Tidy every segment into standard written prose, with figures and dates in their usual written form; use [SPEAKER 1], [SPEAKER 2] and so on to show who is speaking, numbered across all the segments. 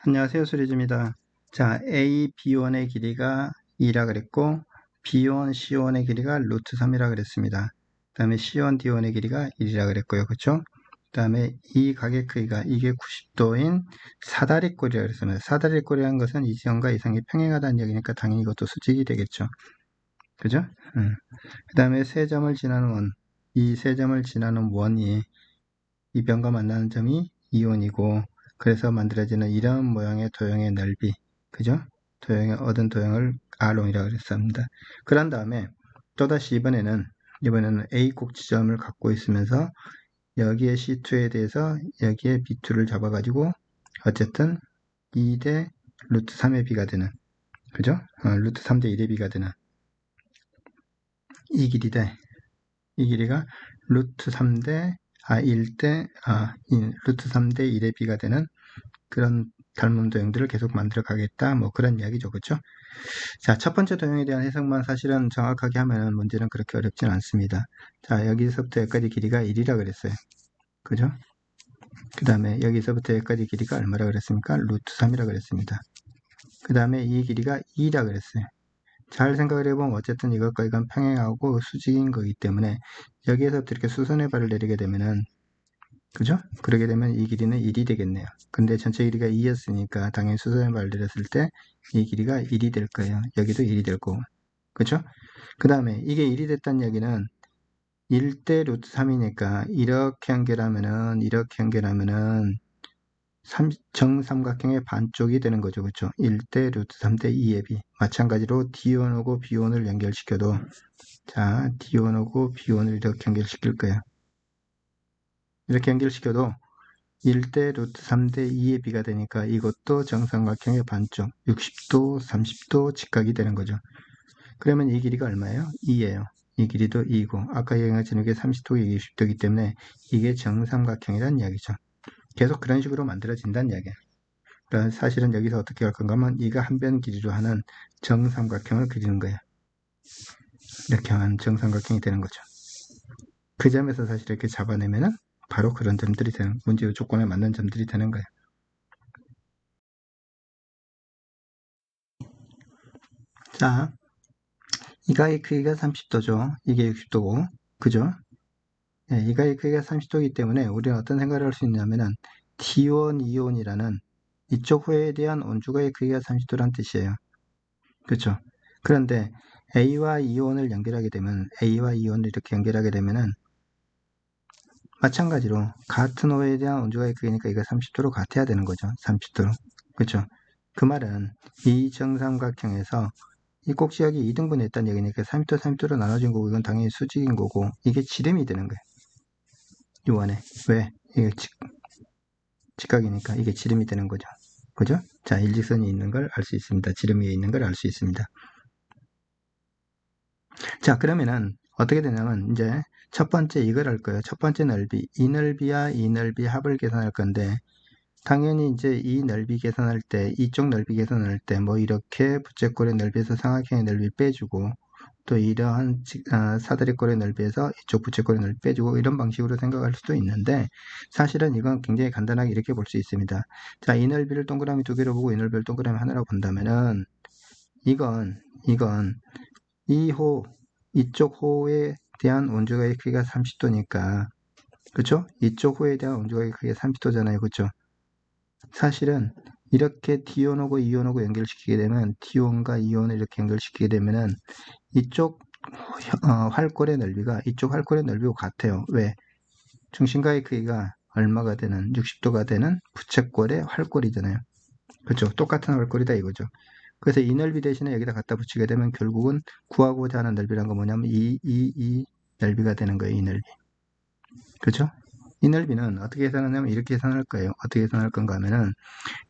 [SPEAKER 1] 안녕하세요. 수리즈입니다. 자, A, B1의 길이가 2라 그랬고, B1, C1의 길이가 루트 3이라 그랬습니다. 그 다음에 C1, D1의 길이가 1이라 그랬고요. 그쵸? 그 다음에 이 각의 크기가 이게 90도인 사다리꼴이라 그랬습니다. 사다리꼴이라는 것은 이점과 이성이 평행하다는 얘기니까 당연히 이것도 수직이 되겠죠. 그죠? 그 다음에 세 점을 지나는 원, 이 세 점을 지나는 원이 이 변과 만나는 점이 이온이고, 그래서 만들어지는 이런 모양의 도형의 넓이, 그죠? 얻은 도형을 R론이라고 그랬습니다. 그런 다음에 또다시 이번에는 A 꼭지점을 갖고 있으면서 여기에 C2에 대해서 여기에 B2를 잡아가지고 어쨌든 2대 루트 3의 B가 되는, 그죠? 루트 3대 1의 B가 되는 이 길이가 루트 3대 1대 B가 되는 그런 닮은 도형들을 계속 만들어 가겠다. 뭐 그런 이야기죠. 그렇죠? 자, 첫 번째 도형에 대한 해석만 사실은 정확하게 하면 문제는 그렇게 어렵진 않습니다. 자, 여기서부터 여기까지 길이가 1이라 그랬어요. 그죠? 그 다음에 여기서부터 여기까지 길이가 얼마라 그랬습니까? 루트 3이라 그랬습니다. 그 다음에 이 길이가 2라 그랬어요. 잘 생각을 해보면 어쨌든 이것과 이건 평행하고 수직인 거기 때문에 여기에서부터 이렇게 수선의 발을 내리게 되면은, 그죠? 그러게 되면 이 길이는 1이 되겠네요. 근데 전체 길이가 2였으니까 당연히 수선의 발을 내렸을 때 이 길이가 1이 될 거예요. 여기도 1이 될 거고. 그죠? 그 다음에 이게 1이 됐다는 얘기는 1대 루트 3이니까 이렇게 연결하면은 정삼각형의 반쪽이 되는 거죠. 그렇죠? 1대 루트 3대 2의 B. 마찬가지로 D1하고 B1을 연결시켜도, 자, D1하고 B1을 이렇게 연결시킬 거예요. 이렇게 연결시켜도 1대 루트 3대 2의 B가 되니까 이것도 정삼각형의 반쪽, 60도, 30도 직각이 되는 거죠. 그러면 이 길이가 얼마예요? 2예요. 이 길이도 2고, 아까 얘기한 게 30도, 이게 60도이기 때문에 이게 정삼각형이라는 이야기죠. 계속 그런 식으로 만들어진다는 이야기예요. 그러니까 사실은 여기서 어떻게 할 건가 하면 이가 한 변 길이로 하는 정삼각형을 그리는 거예요. 이렇게 하면 정삼각형이 되는 거죠. 그 점에서 사실 이렇게 잡아내면은 바로 그런 점들이 되는, 문제의 조건에 맞는 점들이 되는 거예요. 자, 이 각의 크기가 30도죠. 이게 60도고, 그죠? 네, 이 각의 크기가 30도이기 때문에 우리는 어떤 생각을 할 수 있냐면은 T1 이온이라는 이쪽 호에 대한 온주각의 크기가 30도란 뜻이에요. 그렇죠? 그런데 A와 이온을 연결하게 되면, A와 이온을 이렇게 연결하게 되면은 마찬가지로 같은 호에 대한 온주각의 크기니까 이거 30도로 같아야 되는 거죠. 30도로. 그렇죠? 그 말은 이 정삼각형에서 이 꼭지각이 2등분이 했다는 얘기니까 30도, 30도로 나눠진 거고, 이건 당연히 수직인 거고, 이게 지름이 되는 거예요. 요 안에. 왜? 이게 직각이니까 이게 지름이 되는 거죠. 그죠? 자, 일직선이 있는 걸 알 수 있습니다. 지름 위에 있는 걸 알 수 있습니다. 자, 그러면은 어떻게 되냐면 이제 첫 번째 이걸 할 거예요. 첫 번째 넓이, 이 넓이와 이 넓이 합을 계산할 건데, 당연히 이제 이 넓이 계산할 때, 이쪽 넓이 계산할 때 뭐 이렇게 부채꼴의 넓이에서 삼각형의 넓이 빼주고, 또 이러한 사다리꼴의 넓이에서 이쪽 부채꼴의 넓이 빼주고, 이런 방식으로 생각할 수도 있는데, 사실은 이건 굉장히 간단하게 이렇게 볼 수 있습니다. 자, 이 넓이를 동그라미 두 개로 보고 이 넓이를 동그라미 하나로 본다면은 이건 이쪽 호에 대한 온주각의 크기가 30도니까, 그쵸? 이쪽 호에 대한 온주각의 크기가 30도잖아요. 그쵸? 사실은 이렇게 D온하고 E온하고 연결시키게 되면, D온과 E온을 이렇게 연결시키게 되면은 이쪽 활골의 넓이가 이쪽 활골의 넓이와 같아요. 왜? 중심각의 크기가 얼마가 되는, 60도가 되는 부채꼴의 활골이잖아요. 그렇죠? 똑같은 활골이다 이거죠. 그래서 이 넓이 대신에 여기다 갖다 붙이게 되면 결국은 구하고자 하는 넓이란 건 뭐냐면 이 넓이가 되는 거예요. 이 넓이. 그렇죠? 이 넓이는 어떻게 계산하냐면 이렇게 계산할 거예요. 어떻게 계산할 건가 하면은,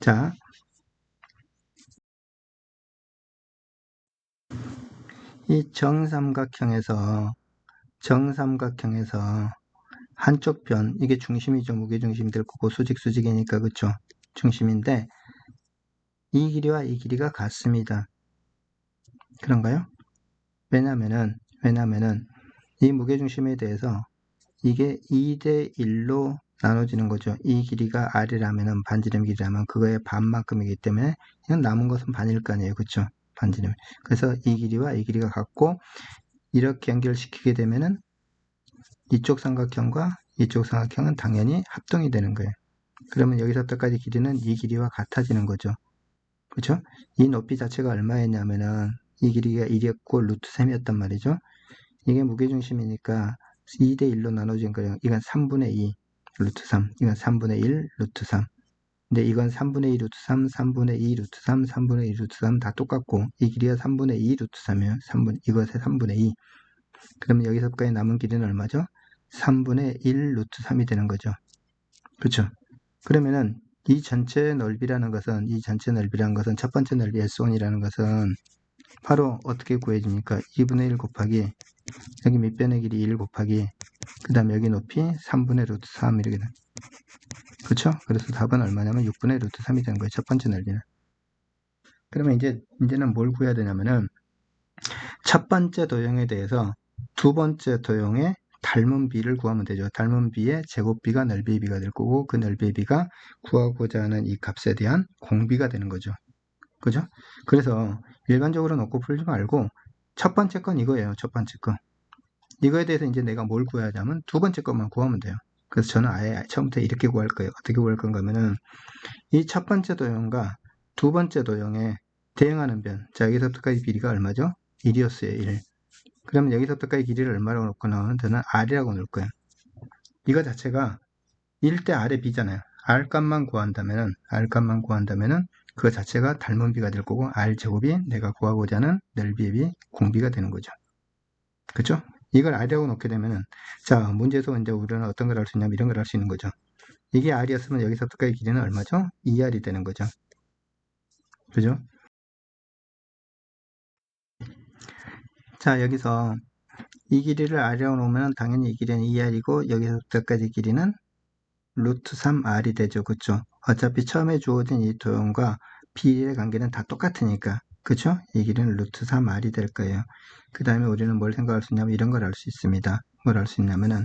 [SPEAKER 1] 자, 이 정삼각형에서 한쪽 변, 이게 중심이죠. 무게중심이 될 거고 수직이니까, 그쵸? 중심인데 이 길이와 이 길이가 같습니다. 그런가요? 왜냐면은 이 무게중심에 대해서 이게 2대 1로 나눠지는 거죠. 이 길이가 R이라면은 반지름 길이라면 그거의 반만큼이기 때문에 그냥 남은 것은 반일 거 아니에요. 그쵸? 반지름. 그래서 이 길이와 이 길이가 같고 이렇게 연결시키게 되면은 이쪽 삼각형과 이쪽 삼각형은 당연히 합동이 되는 거예요. 그러면 여기서부터까지 길이는 이 길이와 같아지는 거죠. 그렇죠? 이 높이 자체가 얼마였냐면은 이 길이가 1이었고 루트 3이었단 말이죠. 이게 무게중심이니까 2대 1로 나눠진 거예요. 이건 3분의 2 루트 3, 이건 3분의 1 루트 3. 근데 이건 3분의 2 루트 3, 3분의 2 루트 3, 3분의 2 루트 3 다 똑같고 이 길이가 3분의 2 루트 3이에요. 이것의 3분의 2. 그러면 여기서까지 남은 길이는 얼마죠? 3분의 1 루트 3이 되는 거죠. 그렇죠? 그러면은 이 전체 넓이라는 것은 첫 번째 넓이 S1이라는 것은 바로 어떻게 구해집니까? 2분의 1 곱하기 여기 밑변의 길이 1 곱하기 그 다음에 여기 높이 3분의 루트 3 이렇게 돼. 그렇죠? 그래서 답은 얼마냐면 6분의 루트 3이 되는 거예요. 첫 번째 넓이는. 그러면 이제는 뭘 구해야 되냐면은 첫 번째 도형에 대해서 두 번째 도형의 닮은 비를 구하면 되죠. 닮은 비의 제곱비가 넓이의 비가 될 거고 그 넓이의 비가 구하고자 하는 이 값에 대한 공비가 되는 거죠. 그죠? 그래서 일반적으로 놓고 풀지 말고 첫 번째 건 이거예요. 첫 번째 거. 이거에 대해서 이제 내가 뭘 구해야 하냐면 두 번째 것만 구하면 돼요. 그래서 저는 아예 처음부터 이렇게 구할 거예요. 어떻게 구할 건가 하면은 이 첫 번째 도형과 두 번째 도형에 대응하는 변. 자, 여기서부터까지 길이가 얼마죠? 1이었어요. 1. 그러면 여기서부터까지 길이를 얼마라고 놓고 나오면 저는 R이라고 놓을 거예요. 이거 자체가 1대 R의 B잖아요. R 값만 구한다면은 그 자체가 닮은 비가 될 거고 R제곱이 내가 구하고자 하는 넓이의 비, 공비가 되는 거죠. 그렇죠? 이걸 R이라고 놓게 되면은 자, 문제에서 이제 우리는 어떤 걸 할 수 있냐면 이런 걸 할 수 있는 거죠. 이게 R이었으면 여기서부터까지 길이는 얼마죠? 2R이 되는 거죠. 그죠? 자, 여기서 이 길이를 R이라고 놓으면 당연히 이 길이는 2R이고 여기서부터까지 길이는 루트 3R이 되죠. 그쵸? 어차피 처음에 주어진 이 도형과 B의 관계는 다 똑같으니까. 그쵸? 이 길이는 루트 3R이 될 거예요. 그 다음에 우리는 뭘 생각할 수 있냐면 이런 걸 알 수 있습니다. 뭘 알 수 있냐면은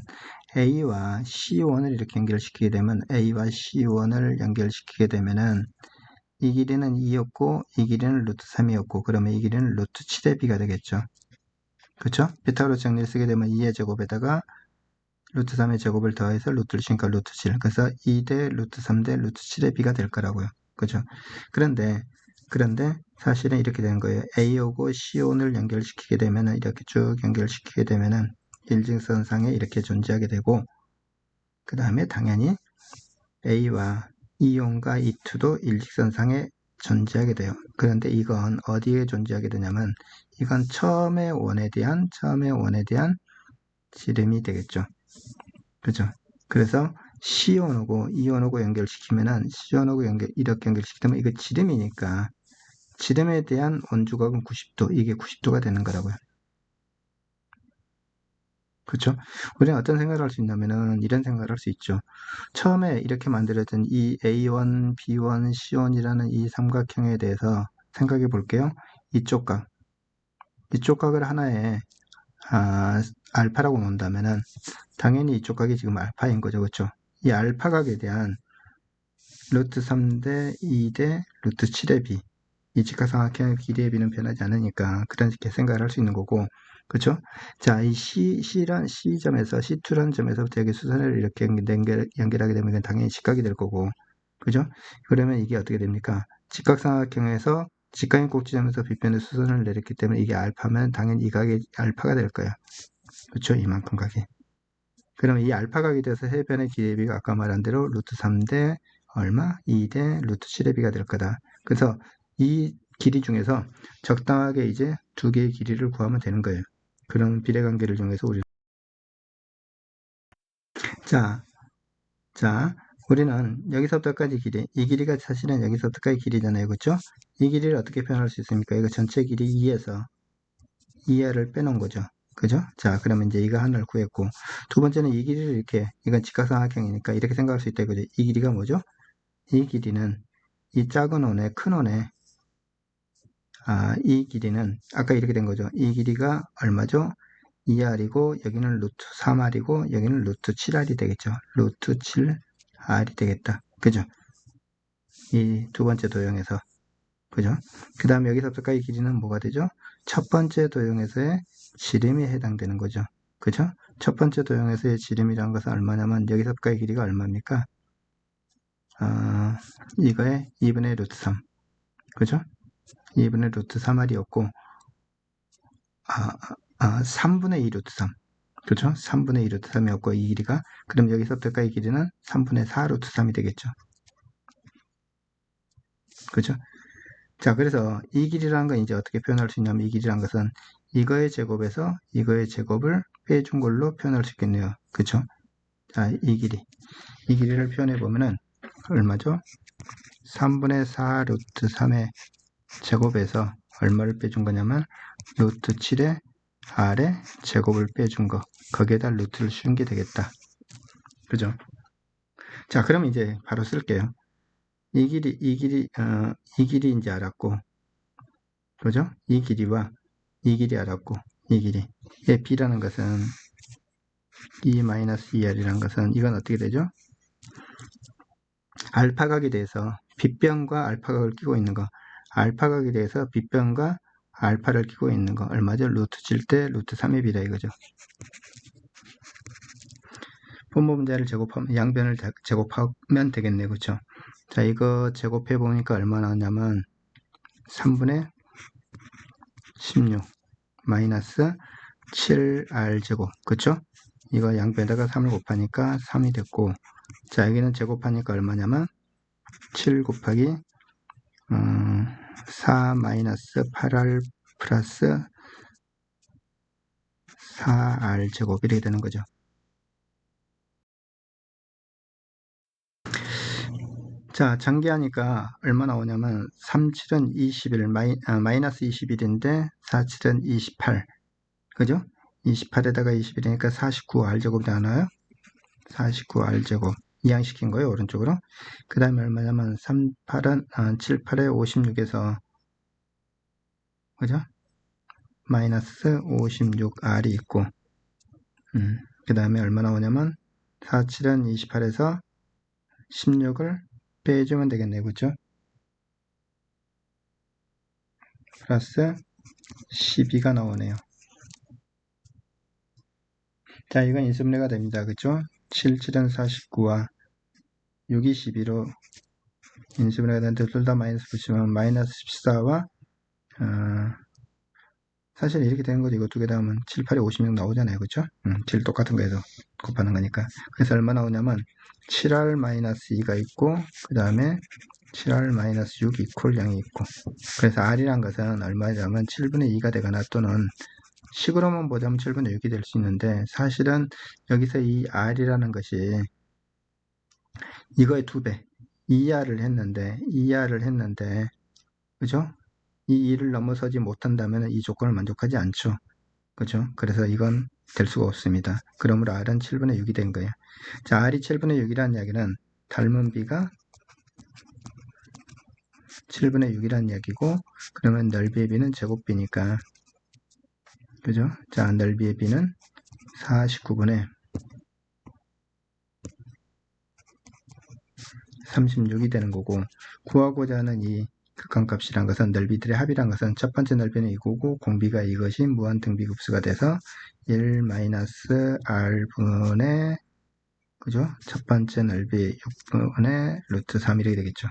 [SPEAKER 1] A와 C1을 이렇게 연결시키게 되면 A와 C1을 연결시키게 되면은 이 길이는 2였고 이 길이는 루트 3이었고 그러면 이 길이는 루트 7의 B가 되겠죠. 그쵸? 피타고라스 정리를 쓰게 되면 2의 제곱에다가 루트 3의 제곱을 더해서 루트를 치니까 루트 7. 그래서 2대 루트 3대 루트 7의 B가 될 거라고요. 그죠? 그런데 사실은 이렇게 되는 거예요. A하고 C1을 연결시키게 되면은 이렇게 쭉 연결시키게 되면은 일직선상에 이렇게 존재하게 되고 그 다음에 당연히 A와 E1과 E2도 일직선상에 존재하게 돼요. 그런데 이건 어디에 존재하게 되냐면 이건 처음의 원에 대한 지름이 되겠죠. 그죠? 그래서 C1하고 E1하고 연결시키면은 이렇게 연결시키면 이거 지름이니까 지름에 대한 원주각은 90도, 이게 90도가 되는 거라고요. 그렇죠? 우리는 어떤 생각을 할 수 있냐면은 이런 생각을 할 수 있죠. 처음에 이렇게 만들어진 이 A1, B1, C1이라는 이 삼각형에 대해서 생각해 볼게요. 이쪽 각을 하나의 알파라고 놓는다면은 당연히 이쪽 각이 지금 알파인 거죠. 그렇죠? 이 알파 각에 대한 루트 3대 2대 루트 7의 b 이 직각삼각형의 길이의 b는 변하지 않으니까 그렇게 생각을 할 수 있는 거고 그렇죠? 자, 이 C점에서 C2라는 점에서부터 여기 수선을 이렇게 연결하게 되면 이건 당연히 직각이 될 거고 그죠? 그러면 이게 어떻게 됩니까? 직각삼각형에서 직각인 꼭지점에서 빗변의 수선을 내렸기 때문에 이게 알파면 당연히 이 각이 알파가 될 거야. 그렇죠? 이만큼 각이. 그러면 이 알파 각이 돼서 해변의 길이의 비가 아까 말한 대로 루트 3대 얼마? 2대 루트 7의 비가 될 거다. 그래서 이 길이 중에서 적당하게 이제 두 개의 길이를 구하면 되는 거예요. 그런 비례관계를 이용해서 자, 우리는 여기서부터까지 길이, 이 길이가 사실은 여기서부터까지 길이잖아요. 그렇죠? 이 길이를 어떻게 표현할 수 있습니까? 이거 전체 길이 2에서 2R을 빼놓은 거죠. 그죠? 자, 그러면 이제 이거 하나를 구했고, 두 번째는 이 길이를 이렇게, 이건 직각삼각형이니까 이렇게 생각할 수 있다. 그죠? 이 길이가 뭐죠? 이 길이는 이 작은 원에 큰 원에, 이 길이는 아까 이렇게 된 거죠. 이 길이가 얼마죠? 2R이고 여기는 루트 3R이고 여기는 루트 7R이 되겠죠. 루트 7R이 되겠다. 그죠? 이 두 번째 도형에서. 그죠? 그 다음에 여기서부터까지 길이는 뭐가 되죠? 첫 번째 도형에서의 지름이 해당되는 거죠. 그죠? 첫 번째 도형에서의 지름이라는 것은 얼마냐면 여기서부터까지 길이가 얼마입니까? 이거의 2분의 루트 3. 그죠? 2분의 루트 3R이었고 3분의 2 루트 3. 그죠? 3분의 2 루트 3이었고 이 길이가 그럼 여기서부터까지 길이는 3분의 4 루트 3이 되겠죠. 그죠? 자, 그래서 이 길이라는 건 이제 어떻게 표현할 수 있냐면 이 길이라는 것은 이거의 제곱에서 이거의 제곱을 빼준 걸로 표현할 수 있겠네요. 그쵸? 자, 이 길이를 표현해 보면은 얼마죠? 3분의 4 루트 3의 제곱에서 얼마를 빼준 거냐면 루트 7의 R의 제곱을 빼준 거, 거기에다 루트를 씌운 게 되겠다. 그죠? 자, 그럼 이제 바로 쓸게요. 이 길이 이제 알았고, 그죠? 이 길이와 이 길이 알았고, 이 길이. B라는 것은 E-2R이라는 것은 이건 어떻게 되죠? 알파각에 대해서 빗변과 알파각을 끼고 있는 거. 알파각에 대해서 빗변과 알파를 끼고 있는 거. 얼마죠? 루트 7대 루트 3의 비라 이거죠. 분모 분자를 제곱하면 양변을 제곱하면 되겠네. 그렇죠? 자, 이거 제곱해 보니까 얼마 나왔냐면 3분의 16 마이너스 7R제곱. 그쵸? 이거 양변에다가 3을 곱하니까 3이 됐고, 자, 여기는 제곱하니까 얼마냐면 7 곱하기 4 마이너스 8R 플러스 4R제곱 이렇게 되는 거죠. 자, 장기하니까 얼마 나오냐면 37은 21, 마이너스 21인데 47은 28. 그죠? 28에다가 21이니까 49R제곱이 나와요. 49R제곱. 이항시킨 거예요, 오른쪽으로. 그 다음에 얼마냐면 7, 8에 56에서, 그죠? 마이너스 56R이 있고, 그 다음에 얼마 나오냐면 47은 28에서 16을 빼주면 되겠네요, 그죠? 플러스 12가 나오네요. 자, 이건 인수분해가 됩니다. 그죠? 7, 7은 49와 6이 12로 인수분해가 되는데 둘 다 마이너스 붙이면 마이너스 14와 사실 이렇게 되는 거죠. 이거 두 개 다 하면 7, 8에 56 나오잖아요. 그죠? 7 똑같은 거에서 곱하는 거니까. 그래서 얼마 나오냐면 7R-2가 있고 그 다음에 7R-6 이퀄 양이 있고, 그래서 R이란 것은 얼마냐면 7분의 2가 되거나 또는 식으로만 보자면 7분의 6이 될 수 있는데 사실은 여기서 이 R이라는 것이 이거의 2배 2R을 했는데 그죠? 이 2를 넘어서지 못한다면 이 조건을 만족하지 않죠. 그죠? 그래서 이건 될 수가 없습니다. 그러므로 R은 7분의 6이 된 거예요. 자, R이 7분의 6이라는 이야기는 닮은 B가 7분의 6이라는 이야기고, 그러면 넓이의 B는 제곱 B니까, 그죠? 자, 넓이의 B는 49분의 36이 되는 거고, 구하고자 하는 이 극한값이란 것은 넓이들의 합이란 것은 첫 번째 넓이는 이거고 공비가 이것이 무한 등비급수가 돼서 1-R분의 그죠? 첫 번째 넓이 6분의 루트 3 이렇게 되겠죠.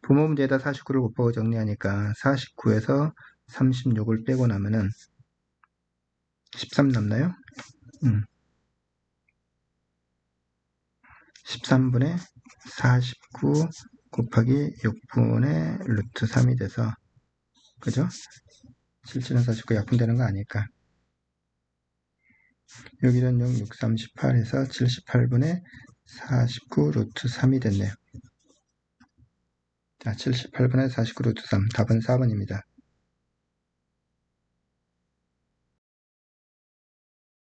[SPEAKER 1] 부모 문제에다 49를 곱하고 정리하니까 49에서 36을 빼고 나면은 13 남나요? 13분의 49 곱하기 6분의 루트 3이 돼서 그죠? 77은 49 약분되는 거 아닐까? 여기는 6, 6, 38에서 78분의 49 루트 3이 됐네요. 자, 78분의 49 루트 3 답은 4번입니다.